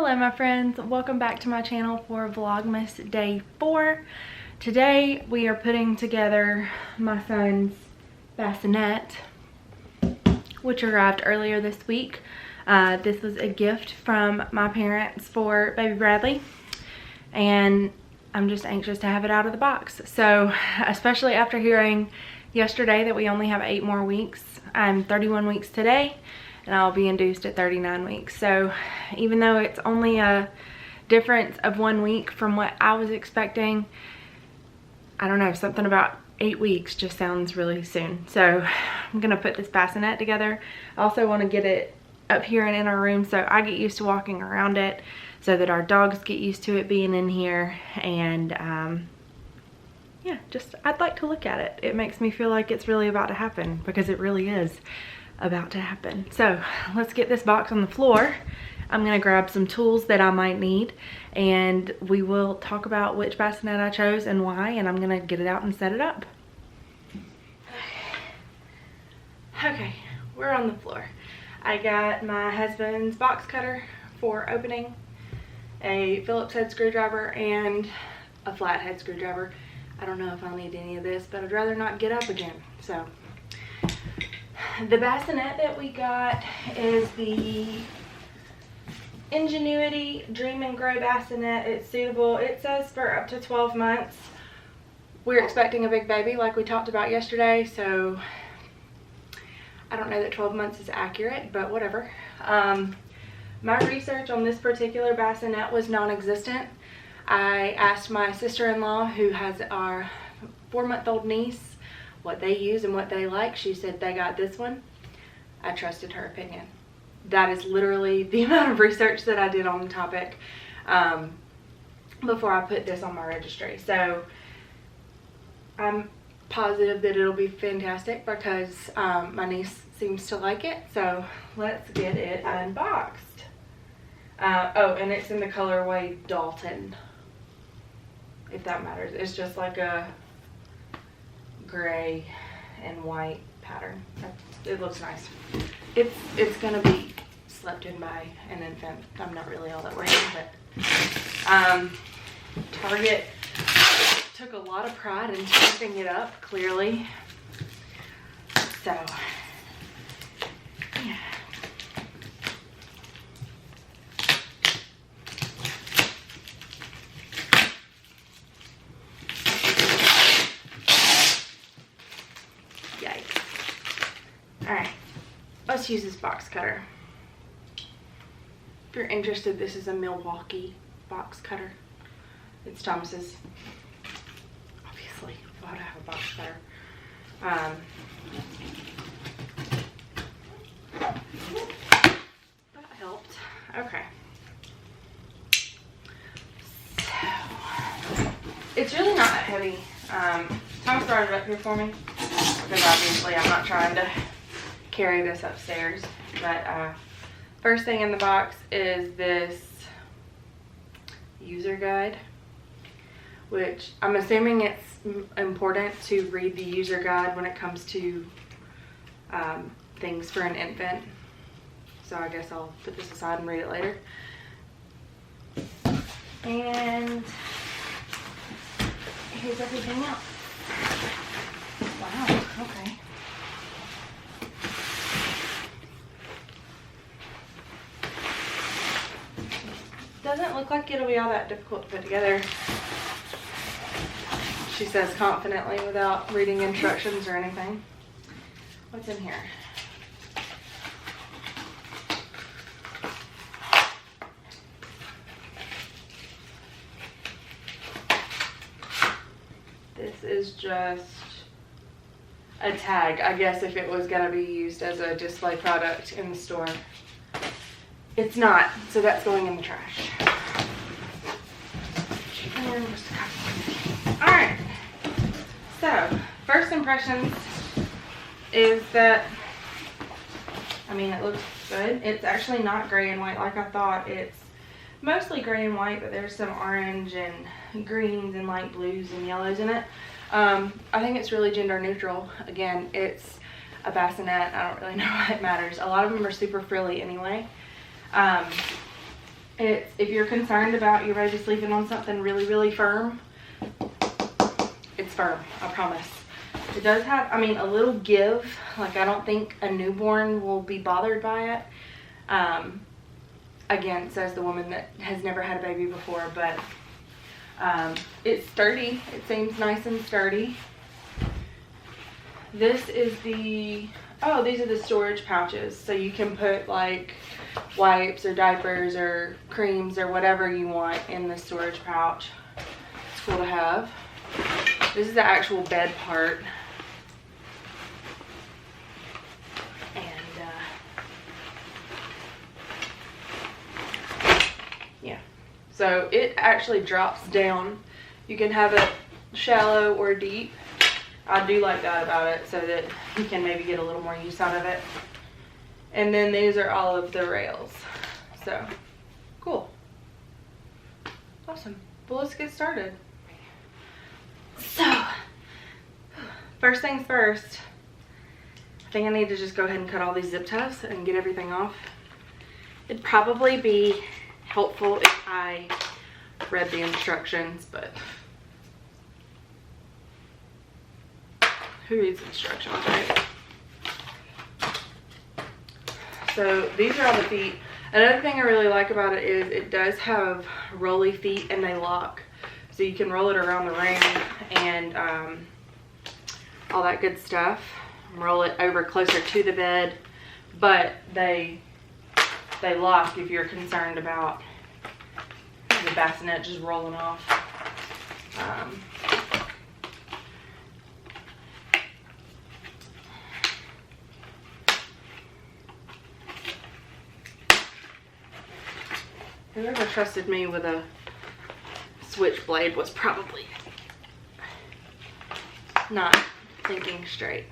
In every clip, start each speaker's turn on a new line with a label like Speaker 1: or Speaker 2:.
Speaker 1: Hello my friends, welcome back to my channel for Vlogmas day 4. Today we are putting together my son's bassinet, which arrived earlier this week. This was a gift from my parents for baby Bradley, and I'm just anxious to have it out of the box. So especially after hearing yesterday that we only have 8 more weeks. I'm 31 weeks today and I'll be induced at 39 weeks. So even though it's only a difference of 1 week from what I was expecting, I don't know, something about 8 weeks just sounds really soon. So I'm gonna put this bassinet together. I also want to get it up here and in our room so I get used to walking around it, so that our dogs get used to it being in here, and yeah, just I'd like to look at it. It makes me feel like it's really about to happen, because it really is about to happen. So let's get this box on the floor. I'm gonna grab some tools that I might need, and we will talk about which bassinet I chose and why, and I'm gonna get it out and set it up. Okay, we're on the floor. I got my husband's box cutter for opening, a Phillips head screwdriver, and a flathead screwdriver. I don't know if I'll need any of this, but I'd rather not get up again. So the bassinet that we got is the Ingenuity Dream and Grow bassinet. It's suitable. It says for up to 12 months. We're expecting a big baby like we talked about yesterday, so I don't know that 12 months is accurate, but whatever. My research on this particular bassinet was non-existent. I asked my sister-in-law, who has our 4-month-old niece, what they use and what they like. She said they got this one. I trusted her opinion. That is literally the amount of research that I did on the topic before I put this on my registry. So I'm positive that it'll be fantastic, because my niece seems to like it. So let's get it unboxed. Oh, and it's in the colorway Dalton, if that matters. It's just like a gray and white pattern. It looks nice. It's gonna be slept in by an infant. I'm not really all that worried, but Target took a lot of pride in keeping it up, clearly. So yeah. Alright, let's use this box cutter. If you're interested, this is a Milwaukee box cutter. It's Thomas's. Obviously, why would I have a box cutter? That helped. Okay. So, it's really not that heavy. Thomas brought it up here for me, because obviously I'm not trying to carry this upstairs. But first thing in the box is this user guide, which I'm assuming it's important to read the user guide when it comes to things for an infant. So I guess I'll put this aside and read it later. And here's everything else. Wow, okay. Doesn't look like it'll be all that difficult to put together, she says confidently, without reading instructions or anything. What's in here? This is just a tag, I guess, if it was going to be used as a display product in the store. It's not, so that's going in the trash. And just a couple. Alright, so first impressions is that, I mean, it looks good. It's actually not gray and white like I thought. It's mostly gray and white, but there's some orange and greens and light blues and yellows in it. I think it's really gender neutral. Again, it's a bassinet. I don't really know why it matters. A lot of them are super frilly anyway. It's, if you're concerned about your baby sleeping on something really, really firm, it's firm, I promise. It does have, I mean, a little give. Like, I don't think a newborn will be bothered by it. Again, says the woman that has never had a baby before, but it's sturdy. It seems nice and sturdy. This is the, oh, these are the storage pouches. So you can put like wipes or diapers or creams or whatever you want in the storage pouch. It's cool to have. This is the actual bed part. So it actually drops down. You can have it shallow or deep. I do like that about it, so that you can maybe get a little more use out of it. And then these are all of the rails. So, cool. Awesome. Well, let's get started. So, first things first, I think I need to just go ahead and cut all these zip ties and get everything off. It'd probably be helpful if I read the instructions, but who reads instructions, right? So these are all the feet. Another thing I really like about it is it does have rolly feet and they lock. So you can roll it around the room and all that good stuff. Roll it over closer to the bed, but they lock if you're concerned about the bassinet just rolling off. Whoever trusted me with a switchblade was probably not thinking straight.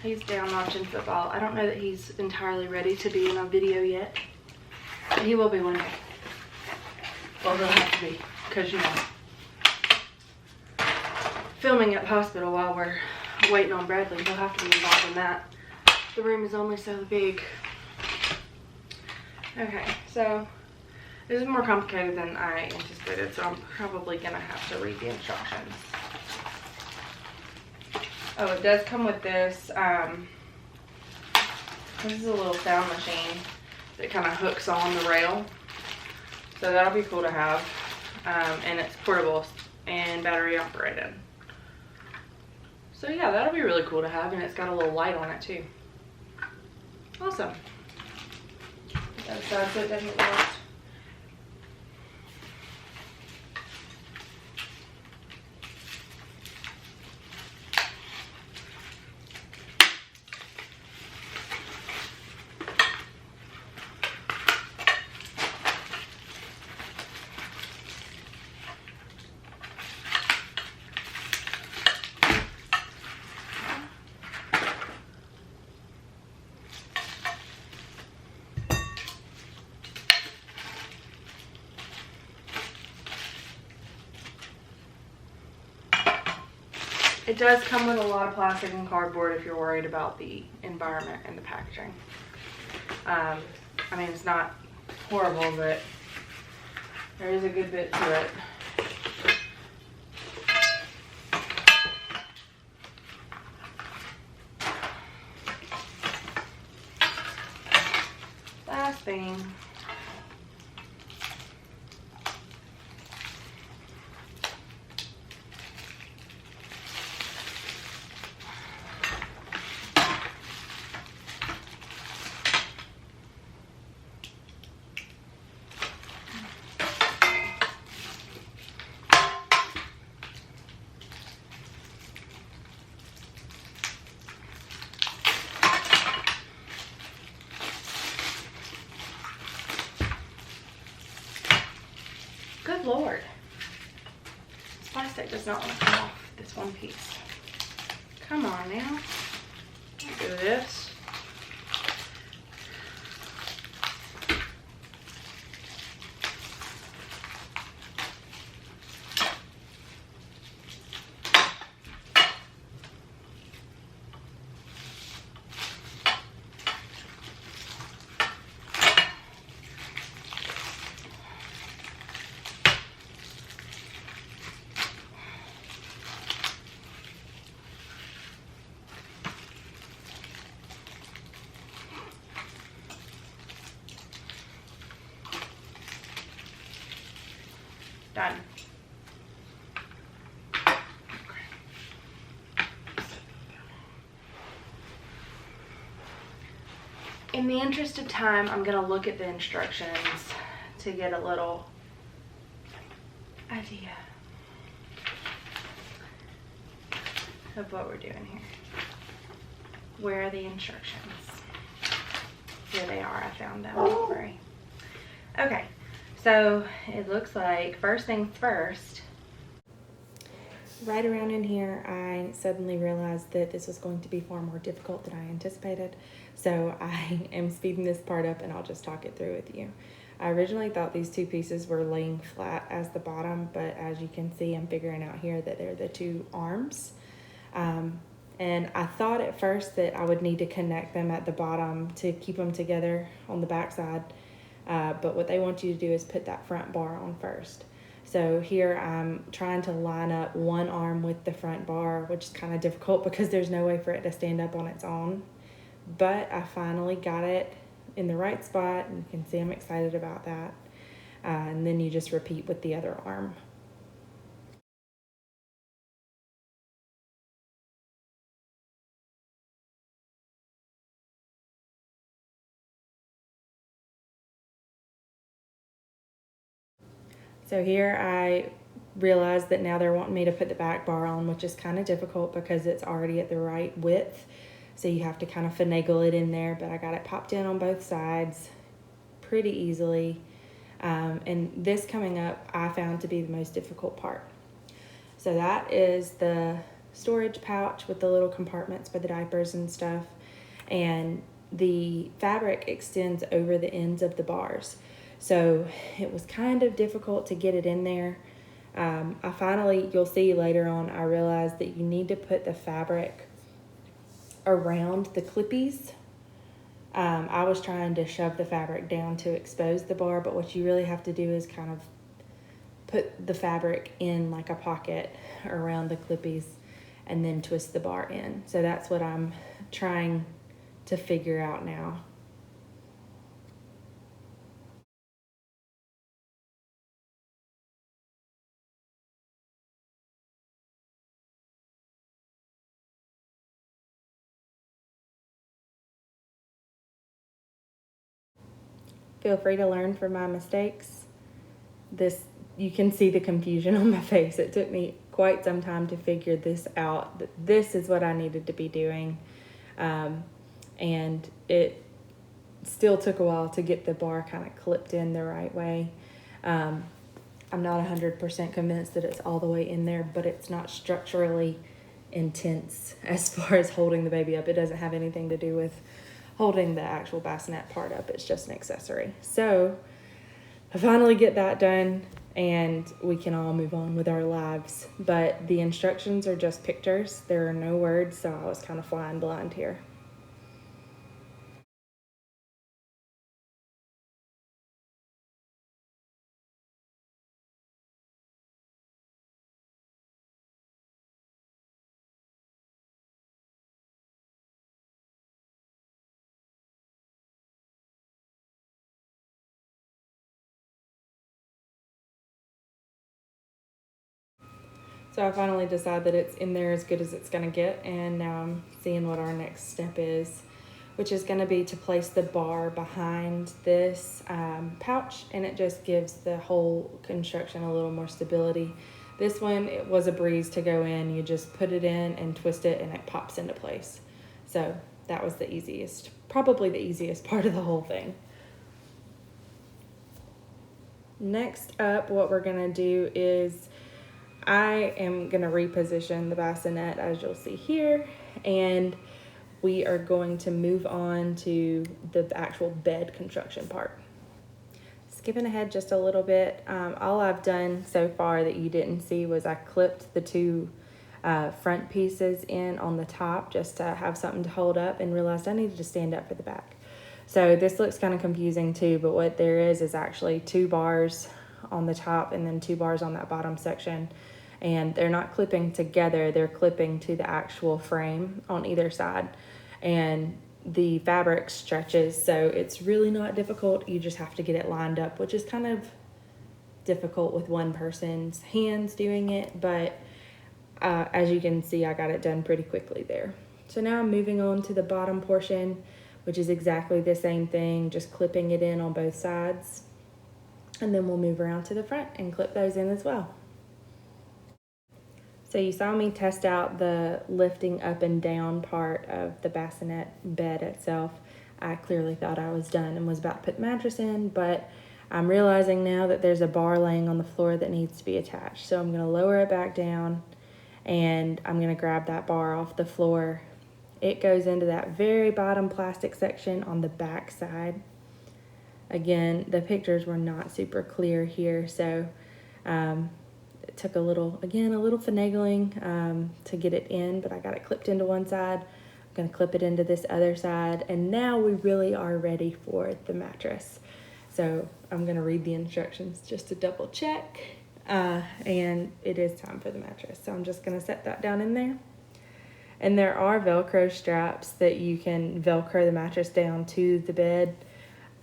Speaker 1: He's down watching football. I don't know that he's entirely ready to be in a video yet. But he will be one day. Well, he'll have to be, because, you know, filming at the hospital while we're waiting on Bradley, he'll have to be involved in that. The room is only so big. Okay, so this is more complicated than I anticipated, so I'm probably going to have to read the instructions. Oh, it does come with this. This is a little sound machine that kind of hooks on the rail. So that'll be cool to have. And it's portable and battery operated. So yeah, that'll be really cool to have. And it's got a little light on it too. Awesome. That's so it doesn't rust. It does come with a lot of plastic and cardboard if you're worried about the environment and the packaging. I mean, it's not horrible, but there is a good bit to it. Last thing. Good Lord. This plastic does not want to come off this one piece. Come on now. Do this. Done. In the interest of time, I'm gonna look at the instructions to get a little idea of what we're doing here. Where are the instructions? Here they are, I found them, don't worry. Okay, so it looks like first things first. Right around in here, I suddenly realized that this was going to be far more difficult than I anticipated. So I am speeding this part up and I'll just talk it through with you. I originally thought these two pieces were laying flat as the bottom, but as you can see, I'm figuring out here that they're the two arms. And I thought at first that I would need to connect them at the bottom to keep them together on the back side. But what they want you to do is put that front bar on first. So here I'm trying to line up one arm with the front bar, which is kind of difficult because there's no way for it to stand up on its own. But I finally got it in the right spot, and you can see I'm excited about that. And then you just repeat with the other arm. So here I realized that now they're wanting me to put the back bar on, which is kind of difficult because it's already at the right width. So you have to kind of finagle it in there, but I got it popped in on both sides pretty easily. And this coming up, I found to be the most difficult part. So that is the storage pouch with the little compartments for the diapers and stuff. And the fabric extends over the ends of the bars. So it was kind of difficult to get it in there. I finally, you'll see later on, I realized that you need to put the fabric around the clippies. I was trying to shove the fabric down to expose the bar, but what you really have to do is kind of put the fabric in like a pocket around the clippies and then twist the bar in. So that's what I'm trying to figure out now. Feel free to learn from my mistakes. You can see the confusion on my face. It took me quite some time to figure this out. This is what I needed to be doing. And it still took a while to get the bar kind of clipped in the right way. I'm not 100% convinced that it's all the way in there, but it's not structurally intense as far as holding the baby up. It doesn't have anything to do with holding the actual bassinet part up. It's just an accessory. So I finally get that done and we can all move on with our lives. But the instructions are just pictures. There are no words, so I was kind of flying blind here. So I finally decided that it's in there as good as it's gonna get, and now I'm seeing what our next step is, which is gonna be to place the bar behind this pouch, and it just gives the whole construction a little more stability. This one, it was a breeze to go in. You just put it in and twist it and it pops into place. So that was the easiest, probably the easiest part of the whole thing. Next up, what we're gonna do is I am going to reposition the bassinet as you'll see here, and we are going to move on to the actual bed construction part. Skipping ahead just a little bit, all I've done so far that you didn't see was I clipped the two front pieces in on the top just to have something to hold up, and realized I needed to stand up for the back. So this looks kind of confusing too, but what there is actually 2 bars on the top and then 2 bars on that bottom section, and they're not clipping together, they're clipping to the actual frame on either side, and the fabric stretches, so it's really not difficult. You just have to get it lined up, which is kind of difficult with one person's hands doing it, but as you can see, I got it done pretty quickly there. So now I'm moving on to the bottom portion, which is exactly the same thing, just clipping it in on both sides. And then we'll move around to the front and clip those in as well. So you saw me test out the lifting up and down part of the bassinet bed itself. I clearly thought I was done and was about to put the mattress in, but I'm realizing now that there's a bar laying on the floor that needs to be attached. So I'm gonna lower it back down and I'm gonna grab that bar off the floor. It goes into that very bottom plastic section on the back side. Again, the pictures were not super clear here, so it took a little finagling to get it in, but I got it clipped into one side. I'm gonna clip it into this other side, and now we really are ready for the mattress. So I'm gonna read the instructions just to double check, and it is time for the mattress. So I'm just gonna set that down in there. And there are Velcro straps that you can Velcro the mattress down to the bed.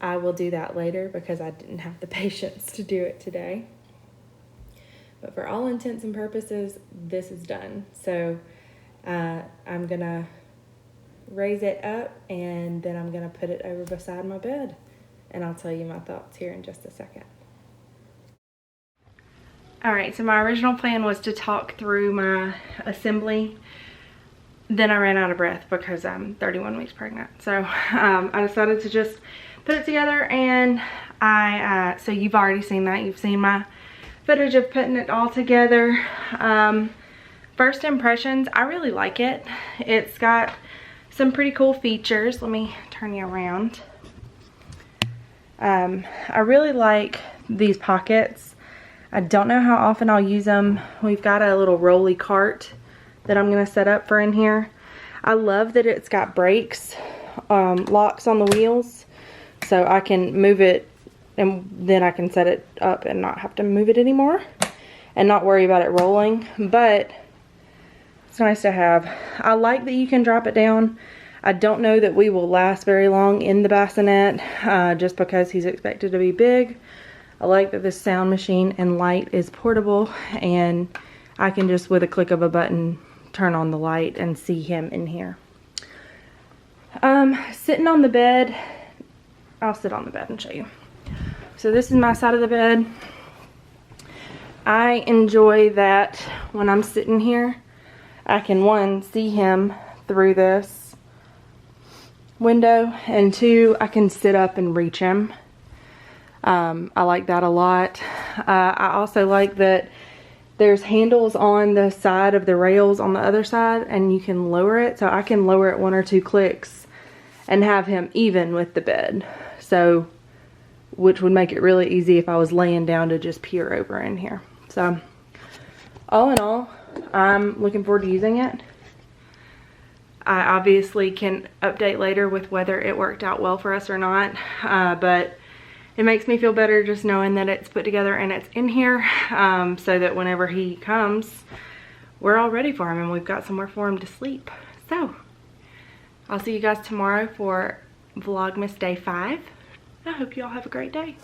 Speaker 1: I will do that later because I didn't have the patience to do it today. But for all intents and purposes, this is done. So I'm gonna raise it up and then I'm gonna put it over beside my bed. And I'll tell you my thoughts here in just a second. All right, so my original plan was to talk through my assembly. Then I ran out of breath because I'm 31 weeks pregnant. So I decided to just put it together, and so you've already seen that. You've seen my footage of putting it all together. First impressions, I really like it. It's got some pretty cool features. Let me turn you around. I really like these pockets. I don't know how often I'll use them. We've got a little rolly cart that I'm gonna set up for in here. I love that it's got brakes, locks on the wheels, so I can move it and then I can set it up and not have to move it anymore and not worry about it rolling. But it's nice to have. I like that you can drop it down. I don't know that we will last very long in the bassinet just because he's expected to be big. I like that this sound machine and light is portable, and I can just, with a click of a button, turn on the light and see him in here. Sitting on the bed, I'll sit on the bed and show you. So this is my side of the bed. I enjoy that when I'm sitting here, I can, one, see him through this window, and two, I can sit up and reach him. I like that a lot. I also like that there's handles on the side of the rails on the other side, and you can lower it. So I can lower it 1 or 2 clicks and have him even with the bed. So, which would make it really easy if I was laying down to just peer over in here. So, all in all, I'm looking forward to using it. I obviously can update later with whether it worked out well for us or not, but it makes me feel better just knowing that it's put together and it's in here, so that whenever he comes, we're all ready for him and we've got somewhere for him to sleep. So, I'll see you guys tomorrow for Vlogmas Day 5. I hope you all have a great day.